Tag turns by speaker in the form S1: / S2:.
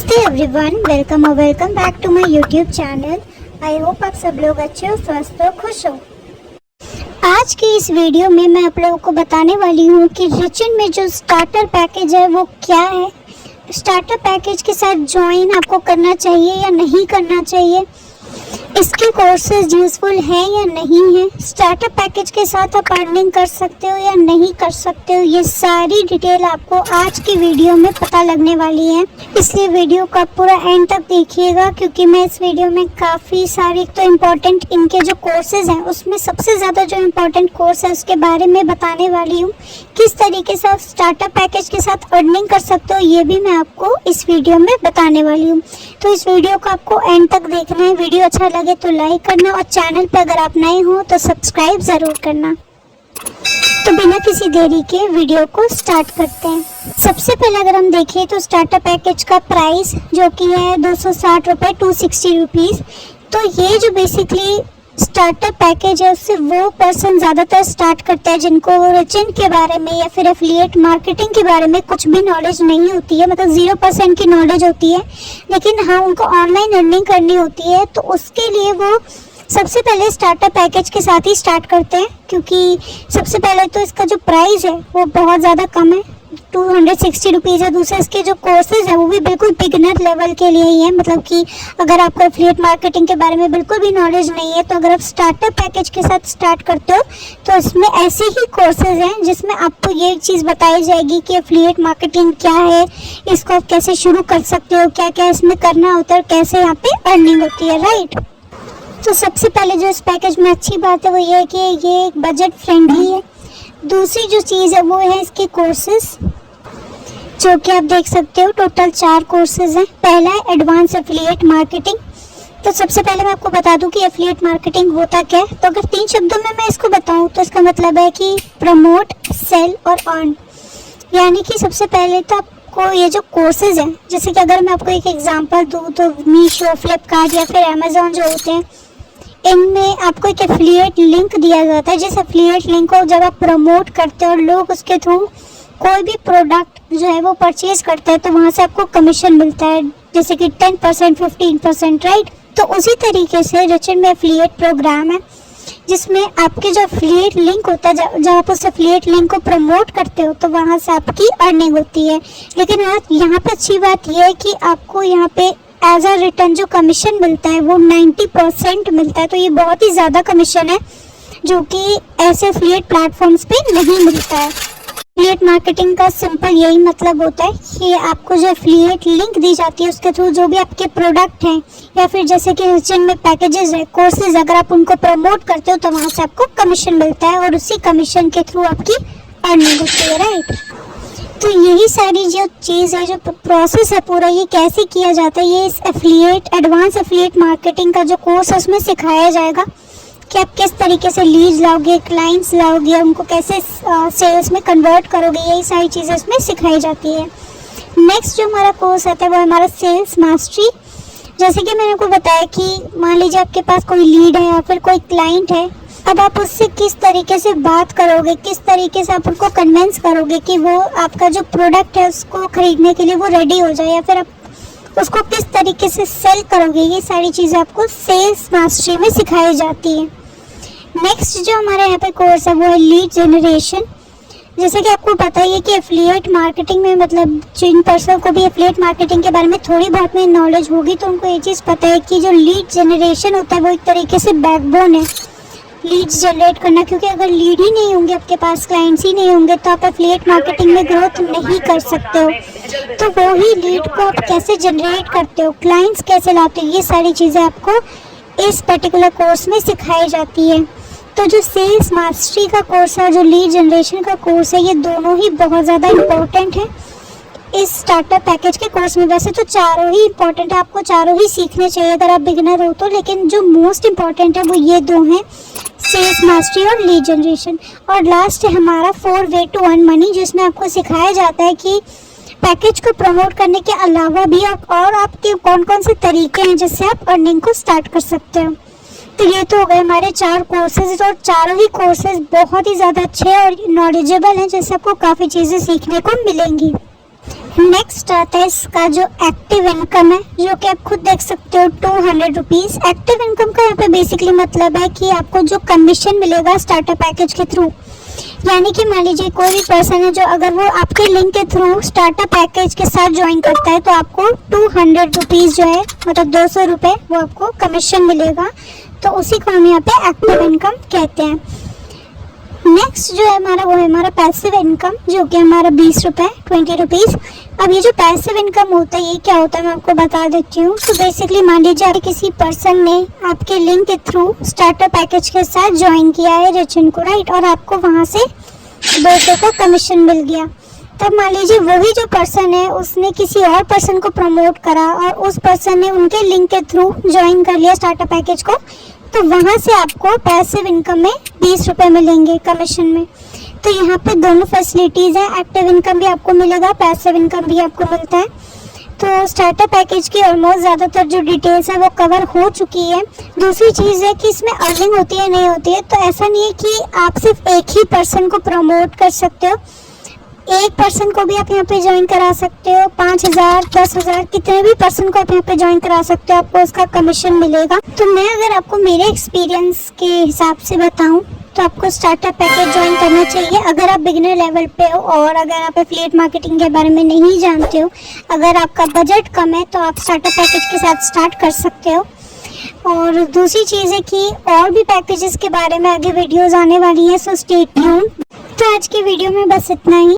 S1: नमस्ते everyone, welcome back to my YouTube channel. I hope आप सब लोग अच्छे हो, स्वस्थ हो, खुश हो। आज की इस वीडियो में मैं आप लोगों को बताने वाली हूँ कि रिचिन में जो स्टार्टर पैकेज है वो क्या है। स्टार्टर पैकेज के साथ ज्वाइन आपको करना चाहिए या नहीं करना चाहिए, इसके कोर्सेज यूज़फुल हैं या नहीं है, स्टार्टर पैकेज के साथ आप अर्निंग कर सकते हो या नहीं कर सकते हो, ये सारी डिटेल आपको आज की वीडियो में पता लगने वाली है। इसलिए वीडियो का पूरा एंड तक देखिएगा, क्योंकि मैं इस वीडियो में काफ़ी सारे तो इम्पोर्टेंट इनके जो कोर्सेज हैं उसमें सबसे ज़्यादा जो इम्पोर्टेंट कोर्स है उसके बारे में बताने वाली हूँ। किस तरीके से आप स्टार्टर पैकेज के साथ अर्निंग कर सकते हो ये भी मैं आपको इस वीडियो में बताने वाली हूँ। तो इस वीडियो को आपको एंड तक देखना है। वीडियो अच्छा लगे तो लाइक करना और चैनल पर अगर आप नए हो तो सब्सक्राइब ज़रूर करना। तो बिना किसी देरी के वीडियो को स्टार्ट करते हैं। सबसे पहले अगर हम देखें तो स्टार्टर पैकेज का प्राइस जो कि है 260 रुपये, 260 रुपीज़। तो ये जो बेसिकली स्टार्टर पैकेज है उससे वो पर्सन ज़्यादातर स्टार्ट करता है जिनको रिचिन के बारे में या फिर एफिलिएट मार्केटिंग के बारे में कुछ भी नॉलेज नहीं होती है, मतलब 0% की नॉलेज होती है, लेकिन हाँ उनको ऑनलाइन अर्निंग करनी होती है। तो उसके लिए वो सबसे पहले स्टार्टर पैकेज के साथ ही स्टार्ट करते हैं, क्योंकि सबसे पहले तो इसका जो प्राइस है वो बहुत ज़्यादा कम है, 260 रुपीज़ है। दूसरे इसके जो कोर्सेज है वो भी बिल्कुल बिगिनर लेवल के लिए ही है, मतलब कि अगर आपको एफिलिएट मार्केटिंग के बारे में बिल्कुल भी नॉलेज नहीं है तो अगर आप स्टार्टर पैकेज के साथ स्टार्ट करते हो तो इसमें ऐसे ही कोर्सेज हैं जिसमें आपको ये चीज़ बताई जाएगी कि एफिलिएट मार्केटिंग क्या है, इसको आप कैसे शुरू कर सकते हो, क्या क्या इसमें करना होता है और कैसे यहाँ पे अर्निंग होती है, राइट। तो सबसे पहले जो इस पैकेज में अच्छी बात है वो ये है कि ये एक बजट फ्रेंडली है। दूसरी जो चीज़ है वो है इसके कोर्सेज, जो कि आप देख सकते हो टोटल 4 कोर्सेज हैं। पहला है एडवांस एफिलिएट मार्केटिंग। तो सबसे पहले मैं आपको बता दूं कि एफिलिएट मार्केटिंग होता क्या है। तो अगर 3 शब्दों में मैं इसको बताऊं तो इसका मतलब है कि प्रमोट, सेल और अर्न। यानी कि सबसे पहले तो आपको ये जो कोर्सेज हैं, जैसे कि अगर मैं आपको एक एग्जांपल दूं तो मीशो, फ्लिपकार्ट या फिर अमेजोन जो होते हैं, इनमें आपको एक एफिलिएट लिंक दिया जाता है। जिस एफिलिएट लिंक को जब आप प्रमोट करते हो और लोग उसके थ्रू कोई भी प्रोडक्ट जो है वो परचेज करते हैं तो वहाँ से आपको कमीशन मिलता है, जैसे कि 10%, 15%, राइट। तो उसी तरीके से रिचिन में एफिलिएट प्रोग्राम है जिसमें आपके जो एफिलिएट लिंक होता है, जब आप उस एफिलिएट लिंक को प्रमोट करते हो तो वहाँ से आपकी अर्निंग होती है। लेकिन यहाँ पे अच्छी बात यह है कि आपको यहाँ पे एज अ रिटर्न जो कमीशन मिलता है वो 90% मिलता है। तो ये बहुत ही ज़्यादा कमीशन है जो कि ऐसे एफिलिएट प्लेटफॉर्म्स पे नहीं मिलता है। एफिलिएट मार्केटिंग का सिंपल यही मतलब होता है कि आपको जो एफिलिएट लिंक दी जाती है उसके थ्रू जो भी आपके प्रोडक्ट हैं या फिर जैसे कि रिचिन में पैकेजेस है, कोर्सेज, अगर आप उनको प्रमोट करते हो तो वहाँ से आपको कमीशन मिलता है और उसी कमीशन के थ्रू आपकी अर्निंग होती है, राइट। तो यही सारी जो चीज़ है, जो प्रोसेस है पूरा, ये कैसे किया जाता है, ये इस एफिलिएट एडवांस एफिलिएट मार्केटिंग का जो कोर्स है उसमें सिखाया जाएगा कि आप किस तरीके से लीड्स लाओगे, क्लाइंट्स लाओगे, उनको कैसे सेल्स में कन्वर्ट करोगे, यही सारी चीज़ें उसमें सिखाई जाती है। नेक्स्ट जो हमारा कोर्स आता है वो हमारा सेल्स मास्टरी। जैसे कि मैंने आपको बताया कि मान लीजिए आपके पास कोई लीड है या फिर कोई क्लाइंट है, अब आप उससे किस तरीके से बात करोगे, किस तरीके से आप उनको कन्विंस करोगे कि वो आपका जो प्रोडक्ट है उसको खरीदने के लिए वो रेडी हो जाए, या फिर आप उसको किस तरीके से सेल करोगे, ये सारी चीज़ें आपको सेल्स मास्टरी में सिखाई जाती है। नेक्स्ट जो हमारे यहाँ पे कोर्स है वो है लीड जनरेशन। जैसे कि आपको पता ही है कि एफिलिएट मार्केटिंग में, मतलब जिन पर्सन को भी एफिलिएट मार्केटिंग के बारे में थोड़ी बहुत में नॉलेज होगी तो उनको ये चीज़ पता है कि जो लीड जनरेशन होता है वो एक तरीके से बैकबोन है लीड्स जनरेट करना, क्योंकि अगर लीड ही नहीं होंगे, आपके पास क्लाइंट्स ही नहीं होंगे तो आप एफिलिएट मार्केटिंग में ग्रोथ नहीं कर सकते हो। तो वो ही लीड को आप कैसे जनरेट करते हो, क्लाइंट्स कैसे लाते हो, ये सारी चीज़ें आपको इस पर्टिकुलर कोर्स में सिखाई जाती है। तो जो सेल्स मास्टरी का कोर्स है, जो लीड जनरेशन का कोर्स है, ये दोनों ही बहुत ज़्यादा इम्पोर्टेंट है इस स्टार्टर पैकेज के कोर्स में। वैसे तो चारों ही इम्पोर्टेंट है, आपको चारों ही सीखने चाहिए अगर आप बिगिनर हो तो, लेकिन जो मोस्ट इम्पॉर्टेंट है वो ये 2 हैं, सेल्स मास्टरी और लीड जनरेशन। और लास्ट है हमारा 4 वे टू अर्न मनी, जिसमें आपको सिखाया जाता है कि पैकेज को प्रमोट करने के अलावा भी और आपके कौन कौन से तरीके हैं जिससे आप अर्निंग को स्टार्ट कर सकते हो। तो ये तो हो गए हमारे 4 कोर्सेज, और चारों ही कोर्सेज बहुत ही ज़्यादा अच्छे और नॉलेजेबल हैं, जिससे आपको काफ़ी चीज़ें सीखने को मिलेंगी। नेक्स्ट आता है इसका जो एक्टिव इनकम है, जो कि आप खुद देख सकते हो 200 रुपीज़। एक्टिव इनकम का यहाँ पे बेसिकली मतलब है कि आपको जो कमीशन मिलेगा स्टार्टर पैकेज के थ्रू, यानी कि मान लीजिए कोई भी पर्सन है जो अगर वो आपके लिंक के थ्रू स्टार्टर पैकेज के साथ ज्वाइन करता है तो आपको 200 रुपीज़ जो है मतलब 200 रुपये वो आपको कमीशन मिलेगा। तो उसी को हम यहाँ पे एक्टिव इनकम कहते हैं। नेक्स्ट जो है हमारा वो है हमारा पैसिव इनकम, जो कि हमारा 20 रुपये 20 रुपीज़। अब ये जो पैसिव इनकम होता है ये क्या होता है मैं आपको बता देती हूँ। तो बेसिकली मान लीजिए किसी पर्सन ने आपके लिंक के थ्रू स्टार्टर पैकेज के साथ ज्वाइन किया है रिचन को, राइट, और आपको वहाँ से 200 का कमीशन मिल गया। तब मान लीजिए वही जो पर्सन है उसने किसी और पर्सन को प्रमोट करा और उस पर्सन ने उनके लिंक के थ्रू ज्वाइन कर लिया स्टार्टर पैकेज को, तो वहाँ से आपको पैसिव इनकम में 20 रुपये मिलेंगे कमीशन में। तो यहाँ पे दोनों फैसिलिटीज़ हैं, एक्टिव इनकम भी आपको मिलेगा, पैसिव इनकम भी आपको मिलता है। तो स्टार्टर पैकेज की ऑलमोस्ट ज़्यादातर जो डिटेल्स है वो कवर हो चुकी है। दूसरी चीज़ है कि इसमें अर्निंग होती है नहीं होती है, तो ऐसा नहीं है कि आप सिर्फ एक ही पर्सन को प्रमोट कर सकते हो, एक पर्सन को भी आप यहाँ पे ज्वाइन करा सकते हो, 5000 10,000 कितने भी पर्सन को आप यहाँ पे ज्वाइन करा सकते हो, आपको उसका कमीशन मिलेगा। तो मैं अगर आपको मेरे एक्सपीरियंस के हिसाब से बताऊँ तो आपको स्टार्टर पैकेज ज्वाइन करना चाहिए अगर आप बिगिनर लेवल पे हो और अगर आप एफिलिएट मार्केटिंग के बारे में नहीं जानते हो। अगर आपका बजट कम है तो आप स्टार्टर पैकेज के साथ स्टार्ट कर सकते हो। और दूसरी चीज़ है कि और भी पैकेजेस के बारे में आगे वीडियोज़ आने वाली हैं, सो स्टे ट्यून्ड। तो आज की वीडियो में बस इतना ही।